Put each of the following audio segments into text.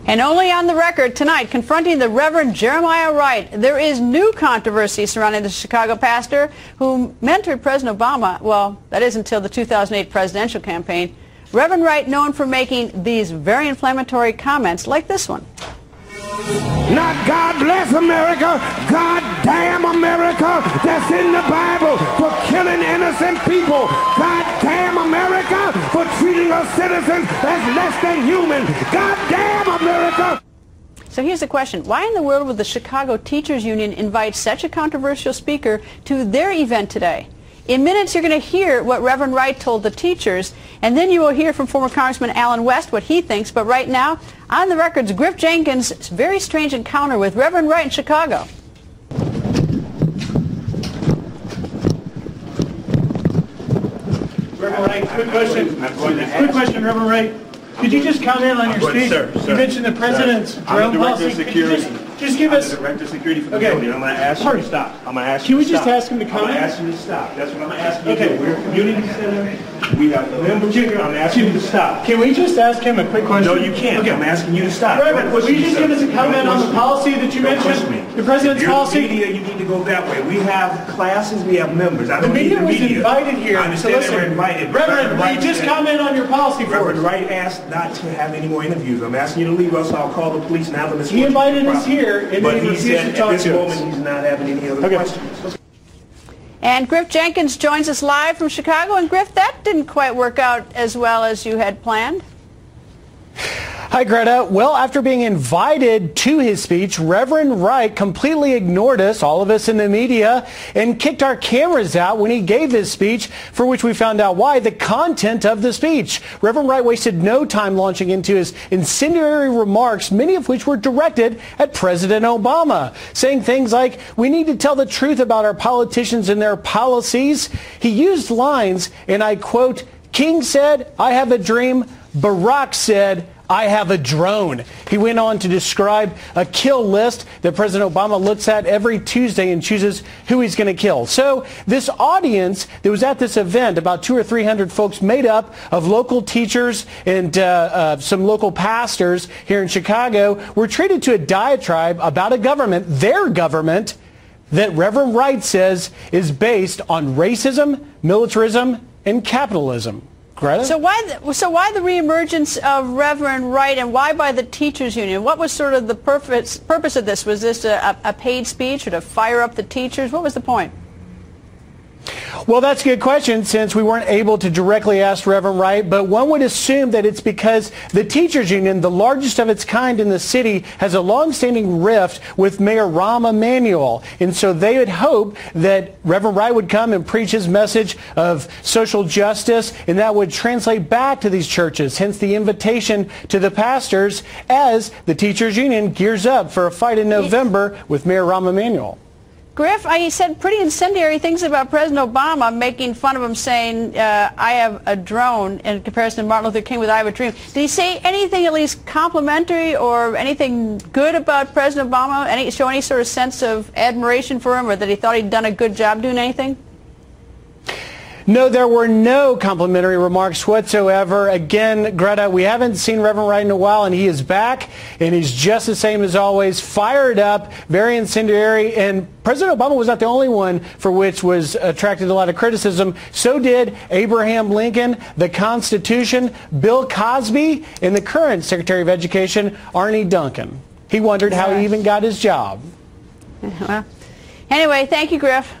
And only on the record tonight, confronting the Reverend Jeremiah Wright, there is new controversy surrounding the Chicago pastor who mentored President Obama. Well, that is until the 2008 presidential campaign. Reverend Wright, known for making these very inflammatory comments like this one. Not God bless America, God damn America, that's in the Bible for killing innocent people. God damn America for treating our citizens as less than human. God damn America. So here's the question. Why in the world would the Chicago Teachers Union invite such a controversial speaker to their event today? In minutes, you're going to hear what Reverend Wright told the teachers, and then you will hear from former Congressman Allen West what he thinks. But right now, on the record's Griff Jenkins' very strange encounter with Reverend Wright in Chicago. Reverend Wright, quick question. Quick question, Reverend Wright. Could you just comment on your speech? Sir. You mentioned the president's drone policy. Could you just give us... I'm the director of security for the building. I'm going to ask you to stop. I'm going to ask you to stop. Can we just ask him to comment? I'm going to ask you to stop. That's what I'm going to ask you to do. We're a community center. We have members here. I'm asking you to stop. Can we just ask him a quick question? No, you can't. Okay. I'm asking you to stop. Reverend, will you just give us a comment on the policy that you mentioned? The president's policy? If you're the media, you need to go that way. We have classes. We have members. I don't need the media. The media was invited here. I understand they were invited. Reverend, will you just comment on your policy for us? Reverend Wright asked not to have any more interviews. I'm asking you to leave us. I'll call the police and have them escort. He invited us here, and but then he refused to talk to us. At this moment, he's not having any other questions. And Griff Jenkins joins us live from Chicago. And Griff, that didn't quite work out as well as you had planned. Hi, Greta. Well, after being invited to his speech, Reverend Wright completely ignored us, all of us in the media, and kicked our cameras out when he gave his speech, for which we found out why, the content of the speech. Reverend Wright wasted no time launching into his incendiary remarks, many of which were directed at President Obama, saying things like, we need to tell the truth about our politicians and their policies. He used lines, and I quote, King said, I have a dream. Barack said, I have a drone. He went on to describe a kill list that President Obama looks at every Tuesday and chooses who he's going to kill. So this audience that was at this event, about 200 or 300 folks made up of local teachers and some local pastors here in Chicago, were treated to a diatribe about a government, their government, that Reverend Wright says is based on racism, militarism, and capitalism. Greta? So why the reemergence of Reverend Wright, and why by the teachers union? What was sort of the purpose of this? Was this a paid speech or to fire up the teachers? What was the point? Well, that's a good question, since we weren't able to directly ask Reverend Wright, but one would assume that it's because the teachers union, the largest of its kind in the city, has a long-standing rift with Mayor Rahm Emanuel. And so they would hope that Reverend Wright would come and preach his message of social justice, and that would translate back to these churches, hence the invitation to the pastors as the teachers union gears up for a fight in November with Mayor Rahm Emanuel. Griff, he said pretty incendiary things about President Obama, making fun of him, saying, I have a drone, in comparison to Martin Luther King with I have a dream. Did he say anything at least complimentary or anything good about President Obama? Show any sort of sense of admiration for him, or that he thought he'd done a good job doing anything? No, there were no complimentary remarks whatsoever. Again, Greta, we haven't seen Reverend Wright in a while, and he is back, and he's just the same as always, fired up, very incendiary, and President Obama was not the only one for which was attracted a lot of criticism. So did Abraham Lincoln, the Constitution, Bill Cosby, and the current Secretary of Education, Arne Duncan. He wondered how he even got his job. Well, anyway, thank you, Griff.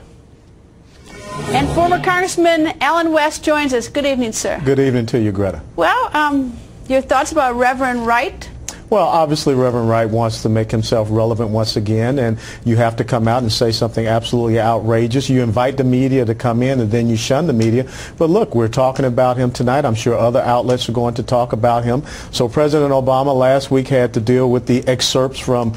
And former Congressman Allen West joins us. Good evening, sir. Good evening to you, Greta. Well, your thoughts about Reverend Wright? Well, obviously, Reverend Wright wants to make himself relevant once again, and you have to come out and say something absolutely outrageous. You invite the media to come in, and then you shun the media. But look, we're talking about him tonight. I'm sure other outlets are going to talk about him. So President Obama last week had to deal with the excerpts from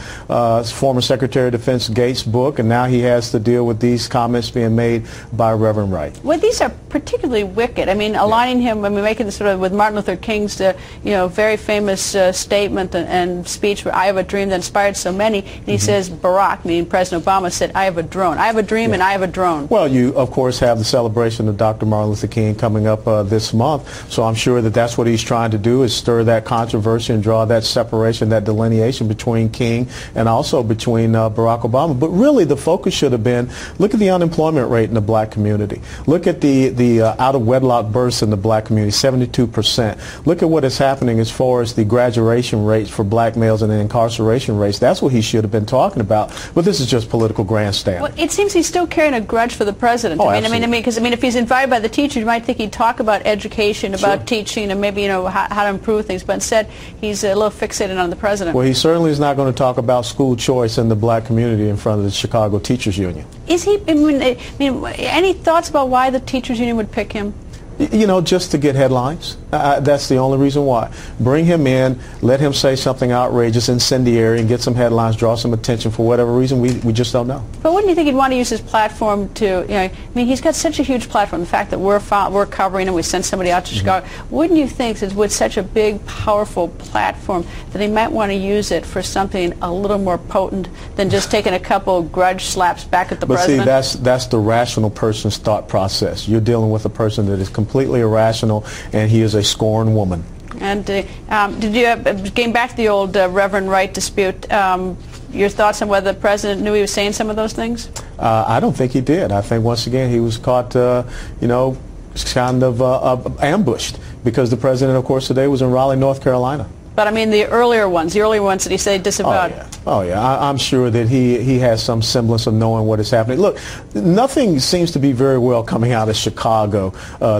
former Secretary of Defense Gates' book, and now he has to deal with these comments being made by Reverend Wright. Well, these are particularly wicked. I mean, aligning him, making sort of with Martin Luther King's, very famous statement and speech where I have a dream that inspired so many, and he says Barack, meaning President Obama, said I have a drone. I have a dream and I have a drone. Well, you of course have the celebration of Dr. Martin Luther King coming up this month, so I'm sure that that's what he's trying to do, is stir that controversy and draw that separation, that delineation between King and also between Barack Obama. But really the focus should have been, look at the unemployment rate in the black community. Look at the out-of-wedlock births in the black community, 72%. Look at what is happening as far as the graduation rates for black males and the incarceration rates. That's what he should have been talking about. But this is just political grandstand. Well, it seems he's still carrying a grudge for the president. Oh, because if he's invited by the teacher, you might think he'd talk about education, about teaching, and maybe how to improve things. But instead, he's a little fixated on the president. Well, he certainly is not going to talk about school choice in the black community in front of the Chicago Teachers Union. Is he? Any thoughts about why the teachers union would pick him? You know, just to get headlines. That's the only reason why. Bring him in, let him say something outrageous, incendiary, and get some headlines, draw some attention. For whatever reason, we just don't know. But wouldn't you think he'd want to use his platform to, he's got such a huge platform. The fact that we're covering him, we sent somebody out to Chicago. Wouldn't you think that with such a big, powerful platform that he might want to use it for something a little more potent than just taking a couple grudge slaps back at the president? But see, that's the rational person's thought process. You're dealing with a person that is completely irrational, and he is a scorned woman. And did you, getting back to the old Reverend Wright dispute, your thoughts on whether the president knew he was saying some of those things? I don't think he did. I think once again he was caught, kind of ambushed, because the president, of course, today was in Raleigh, North Carolina. But I mean the earlier ones that he said disavowed. Oh yeah. I'm sure that he has some semblance of knowing what is happening. Look, nothing seems to be very well coming out of Chicago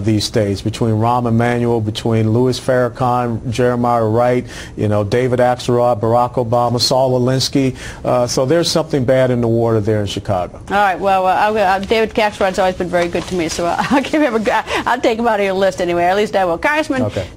these days, between Rahm Emanuel, between Louis Farrakhan, Jeremiah Wright, David Axelrod, Barack Obama, Saul Alinsky. So there's something bad in the water there in Chicago. All right. Well, David Axelrod's always been very good to me, so I'll take him out of your list anyway. At least I will. Congressman. Okay.